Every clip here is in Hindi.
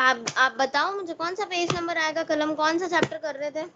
आप बताओ मुझे कौन सा पेज नंबर आएगा, कलम कौन सा चैप्टर कर रहे थे?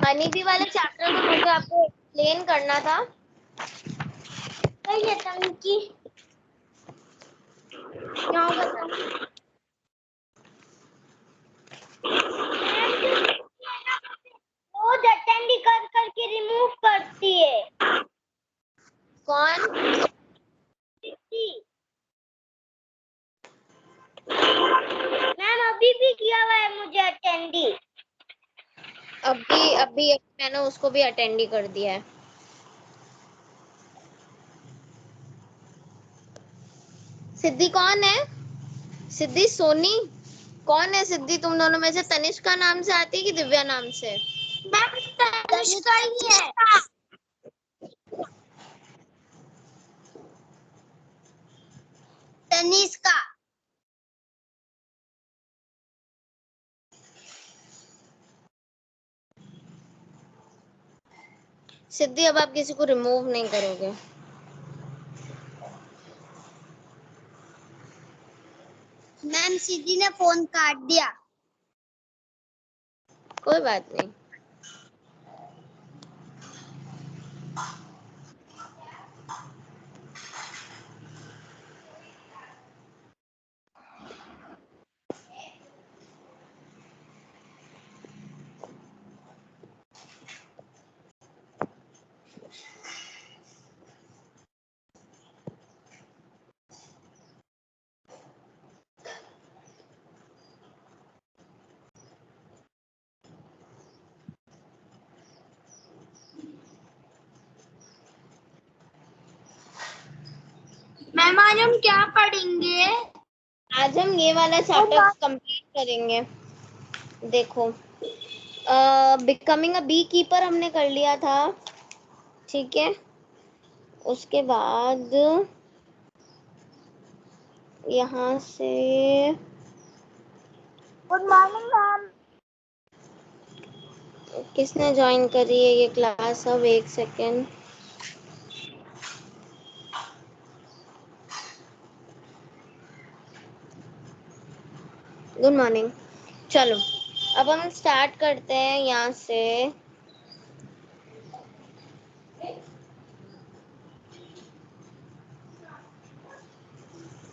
हनी बी वाले चैप्टर में मुझे आपको एक्सप्लेन करना था। ये टंकी क्या बताऊं? रोज अटेंड कर करके रिमूव करती है। कौन? मैम अभी भी किया हुआ है मुझे अटेंडी। अभी मैंने उसको भी अटेंड ही कर दिया है। सिद्धि कौन है? सिद्धि सोनी कौन है? सिद्धि तुम दोनों में से तनिष्का नाम से आती है कि दिव्या नाम से? मैम तनिष्का ही है। तनिष्का। सिद्धि अब आप किसी को रिमूव नहीं करोगे। मैम सिद्धि ने फोन काट दिया। कोई बात नहीं। मैम आज हम क्या पढ़ेंगे? आज हम ये वाला चैप्टर कंप्लीट करेंगे। देखो, बिकमिंग अ बी कीपर हमने कर लिया था, ठीक है। उसके बाद यहाँ से गुड मॉर्निंग मैम। किसने ज्वाइन करी है ये क्लास? अब एक सेकेंड। Good morning. चलो अब हम स्टार्ट करते हैं यहाँ से।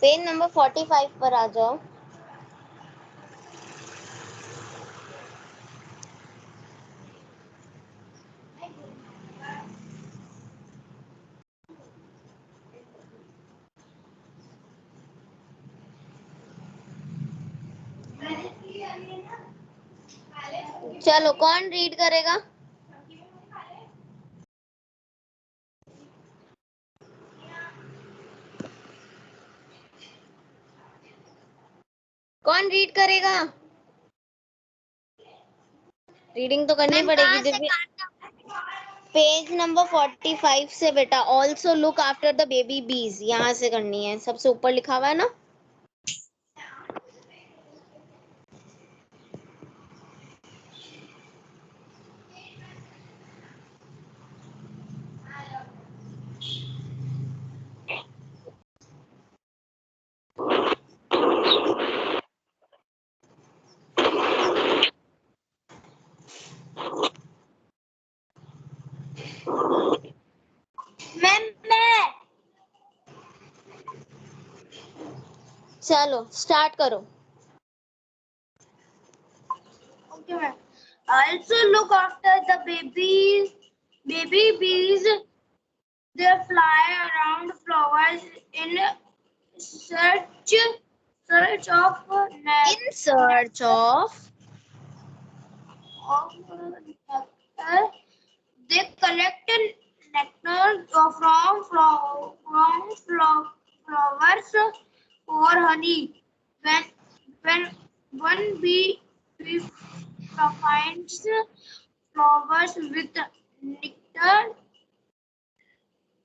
पेज नंबर 45 पर आ जाओ। चलो कौन रीड करेगा? कौन रीड करेगा? रीडिंग तो करनी पड़ेगी दिव्या। पेज नंबर 45 से बेटा, also look after the baby बीज, यहाँ से करनी है। सबसे ऊपर लिखा हुआ है ना। मैम मैं चलो स्टार्ट करो। okay ma'am. Also look after the baby bees. They fly around flowers in search of In search of nectar. They collect nectar from flowers for honey. When one bee provides flowers with nectar.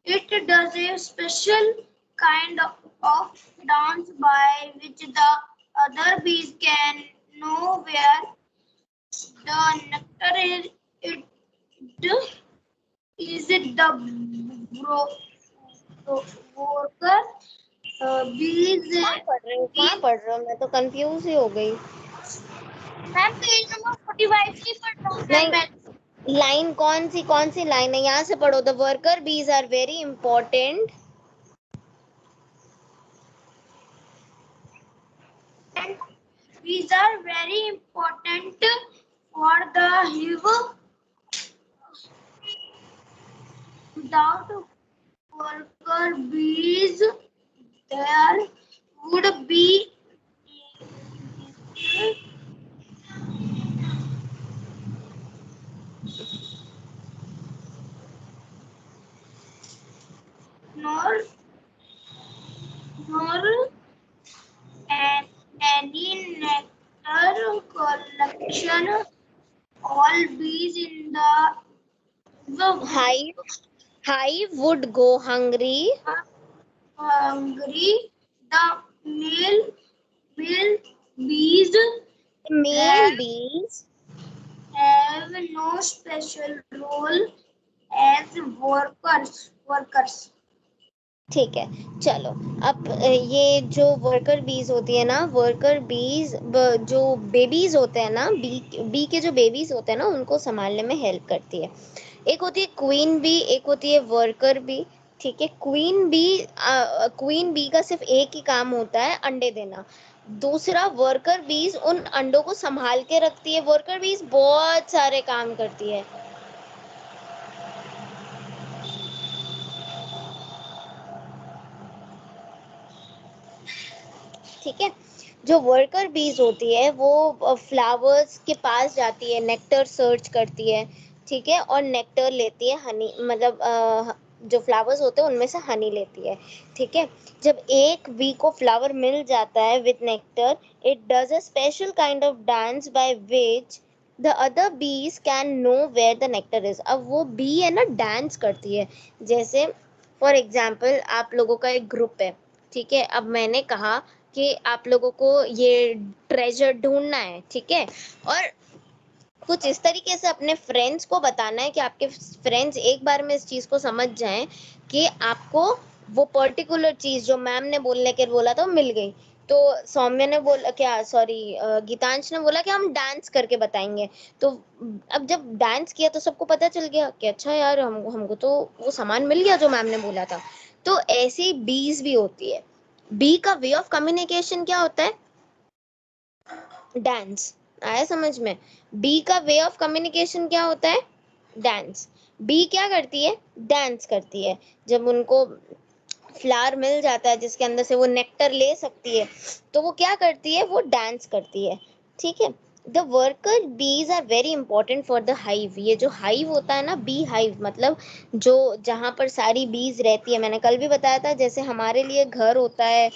It does a special kind of dance by which the other bees can know where the nectar is. It is it the worker bees. कहाँ पढ़ रहे हो? मैं तो कंफ्यूज ही हो गई। मैम पेज नंबर 45 की पढ़ रहा हूँ मैम मैं। लाइन कौन सी लाइन है? यहाँ से पढ़ो। The worker bees are very important. Bees are very important for the hive. Without worker bees, there would be nor any nectar collection. All bees in the hive would go hungry. Hungry. The male bees have no special role as workers. ठीक है, चलो अब ये जो वर्कर बीज होती है ना, वर्कर बीज जो बेबीज होते हैं ना, बी के जो बेबीज होते हैं ना, उनको संभालने में हेल्प करती है। एक होती है क्वीन बी, एक होती है वर्कर बी। ठीक है, क्वीन बी का सिर्फ एक ही काम होता है, अंडे देना। दूसरा वर्कर बीज उन अंडों को संभाल के रखती है। वर्कर बीज बहुत सारे काम करती है। ठीक है, जो वर्कर बीज होती है वो फ्लावर्स के पास जाती है, नेक्टर सर्च करती है। ठीक है, और नेक्टर लेती है, हनी मतलब जो फ्लावर्स होते हैं उनमें से हनी लेती है। ठीक है, जब एक बी को फ्लावर मिल जाता है with nectar, it does a special kind of dance by which the other bees can know where the nectar is. अब वो बी है ना, डांस करती है। जैसे फॉर एग्जाम्पल, आप लोगों का एक ग्रुप है। ठीक है, अब मैंने कहा कि आप लोगों को ये ट्रेजर ढूंढना है। ठीक है, और कुछ इस तरीके से अपने फ्रेंड्स को बताना है कि आपके फ्रेंड्स एक बार में इस चीज को समझ जाएं कि आपको वो पर्टिकुलर चीज जो मैम ने बोला था वो मिल गई। तो सौम्य ने बोला, क्या सॉरी, गीतांश ने बोला कि हम डांस करके बताएंगे। तो अब जब डांस किया तो सबको पता चल गया कि अच्छा यार, हमको तो वो सामान मिल गया जो मैम ने बोला था। तो ऐसी बीज भी होती है। बी का वे ऑफ कम्युनिकेशन क्या होता है? डांस। आया समझ में? बी का वे ऑफ कम्युनिकेशन क्या होता है? डांस। बी क्या करती है? डांस करती है। जब उनको फ्लावर मिल जाता है जिसके अंदर से वो नेक्टर ले सकती है, तो वो क्या करती है? वो डांस करती है। ठीक है, the worker bees are very important for the hive. ये जो हाइव होता है ना, बी हाइव मतलब जो जहाँ पर सारी बीज रहती है, मैंने कल भी बताया था, जैसे हमारे लिए घर होता है,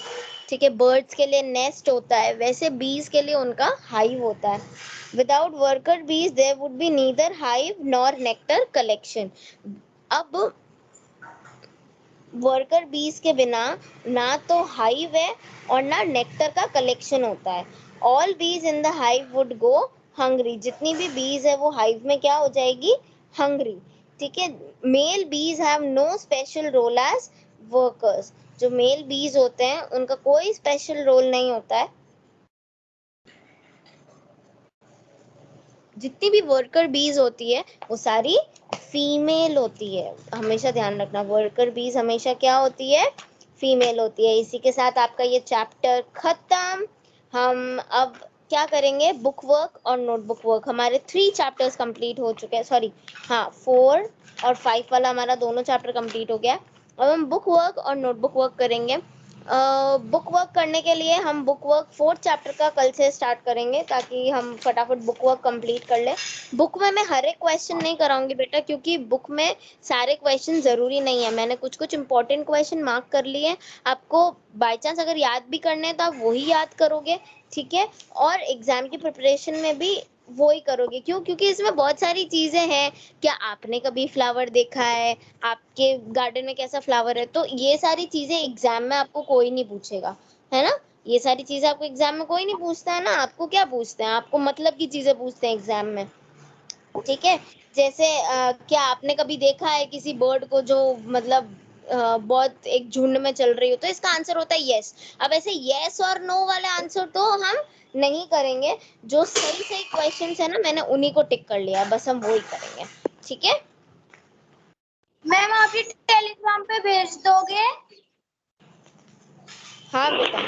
ठीक है, बर्ड्स के लिए नेस्ट होता है, वैसे बीज के लिए उनका हाइव होता है। Without worker bees there would be neither hive nor nectar collection. अब वर्कर बीज के बिना ना तो हाइव है और ना नेक्टर का कलेक्शन होता है। ऑल बीज in the hive would go hungry. जितनी भी बीज है वो हाइव में क्या हो जाएगी? हंग्री। ठीक है, male bees have no special role as workers. जो मेल बीज होते हैं उनका कोई स्पेशल रोल नहीं होता है। जितनी भी वर्कर बीज होती है वो सारी फीमेल होती है। हमेशा ध्यान रखना, वर्कर बीज हमेशा क्या होती है? फीमेल होती है। इसी के साथ आपका ये चैप्टर खत्म। हम अब क्या करेंगे? बुक वर्क और नोटबुक वर्क। हमारे 3 चैप्टर्स कंप्लीट हो चुके हैं, सॉरी हाँ 4 और 5 वाला हमारा दोनों चैप्टर कंप्लीट हो गया। अब हम बुक वर्क और नोटबुक वर्क करेंगे। बुक वर्क करने के लिए हम बुक वर्क 4th चैप्टर का कल से स्टार्ट करेंगे, ताकि हम फटाफट बुक वर्क कंप्लीट कर ले। बुक में मैं हर एक क्वेश्चन नहीं कराऊंगी बेटा, क्योंकि बुक में सारे क्वेश्चन ज़रूरी नहीं है। मैंने कुछ कुछ इंपॉर्टेंट क्वेश्चन मार्क कर लिए हैं। आपको बाई चांस अगर याद भी करने हैं तो आप वही याद करोगे। ठीक है, और एग्ज़ाम की प्रिपरेशन में भी वो ही करोगे। क्यों? क्योंकि इसमें बहुत सारी चीजें हैं। क्या आपने कभी फ्लावर देखा है? आपके गार्डन में कैसा फ्लावर है? तो ये सारी चीजें एग्जाम में आपको कोई नहीं पूछेगा, है ना? ये सारी चीजें आपको एग्जाम में कोई नहीं पूछता है ना। आपको क्या पूछते हैं? आपको मतलब की चीजें पूछते हैं एग्जाम में। ठीक है। जैसे क्या आपने कभी देखा है किसी बर्ड को जो मतलब बहुत एक झुंड में चल रही हो? तो इसका आंसर होता है यस। अब ऐसे यस और नो वाले आंसर तो हम नहीं करेंगे। जो सही सही क्वेश्चंस है ना, मैंने उन्हीं को टिक कर लिया है, बस हम वही करेंगे। ठीक है। मैम आप ये टेलीग्राम पे भेज दोगे? हाँ बेटा।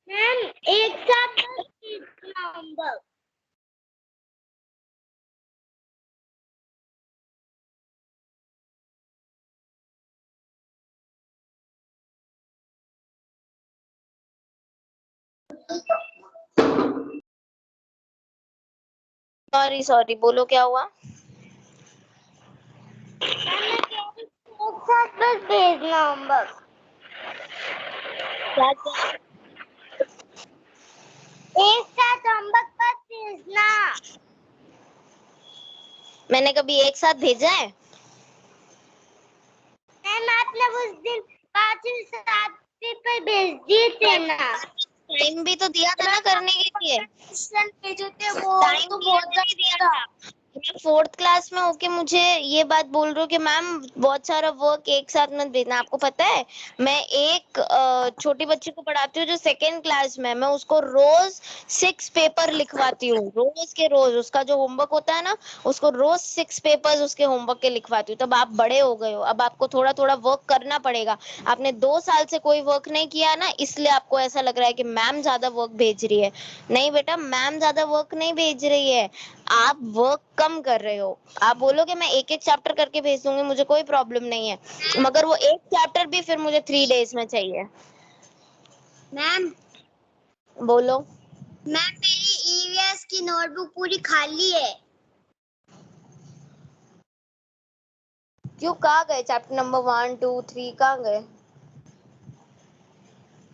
मैम एक साथ नंबर। सॉरी सॉरी, बोलो क्या हुआ? एक साथ बस भेजना होमवर्क। क्या क्या? एक साथ होमवर्क बस भेजना। मैंने कभी एक साथ भेजा है? मैम आपने उस दिन 5 पेपर भेज दिए थे ना। टाइम भी तो दिया था ना करने के लिए। क्वेश्चन भेजे थे वो टाइम तो दिया बहुत था, नहीं दिया ज्यादा। था? मैं फोर्थ क्लास में होके मुझे ये बात बोल रहे हो कि मैम बहुत सारा वर्क एक साथ मत भेजना। आपको पता है, मैं एक छोटी बच्ची को पढ़ाती हूँ जो सेकेंड क्लास में है। मैं उसको रोज 6 पेपर लिखवाती हूँ, रोज के रोज। उसका जो होमवर्क होता है ना, उसको रोज 6 पेपर्स उसके होमवर्क के लिखवाती हूँ। तब आप बड़े हो गए हो, अब आपको थोड़ा थोड़ा वर्क करना पड़ेगा। आपने 2 साल से कोई वर्क नहीं किया ना, इसलिए आपको ऐसा लग रहा है कि मैम ज्यादा वर्क भेज रही है। नहीं बेटा, मैम ज्यादा वर्क नहीं भेज रही है, आप वर्क कम कर रहे हो। आप बोलोगे मैं एक एक चैप्टर करके भेज दूंगी, मुझे कोई प्रॉब्लम नहीं है, मगर वो एक चैप्टर भी फिर मुझे 3 डेज में चाहिए। मैम बोलो। मैम मेरी ईवीएस की नोटबुक पूरी खाली है। क्यों, कहाँ गए? चैप्टर नंबर 1 2 3 कहाँ गए?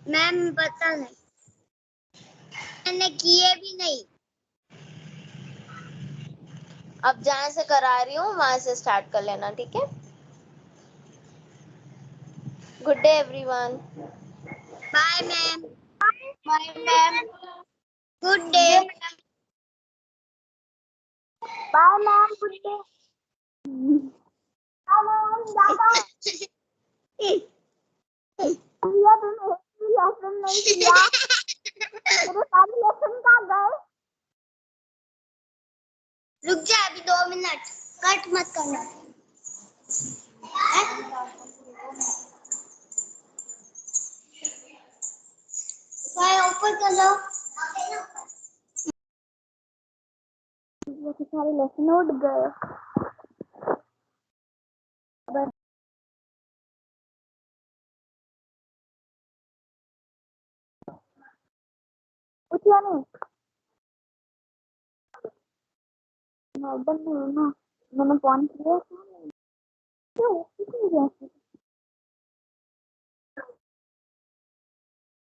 मैम पता नहीं, मैंने किए भी नहीं। अब जहाँ से करा रही हूँ वहां से स्टार्ट कर लेना, ठीक है? Good day everyone. Bye ma'am. Bye ma'am. Good day. Bye ma'am. Good day. Bye ma'am, जाता हूँ। भैया तुमने लेसन नहीं किया। मेरे सारे लेसन कहाँ गए? रुक जा अभी 2 मिनट, कट मत करना। भाई ऊपर कर लो। सारे लेसन उठ गए। उठिया नहीं, मैडम ने ना, मैंने फोन किया। क्यों? किसी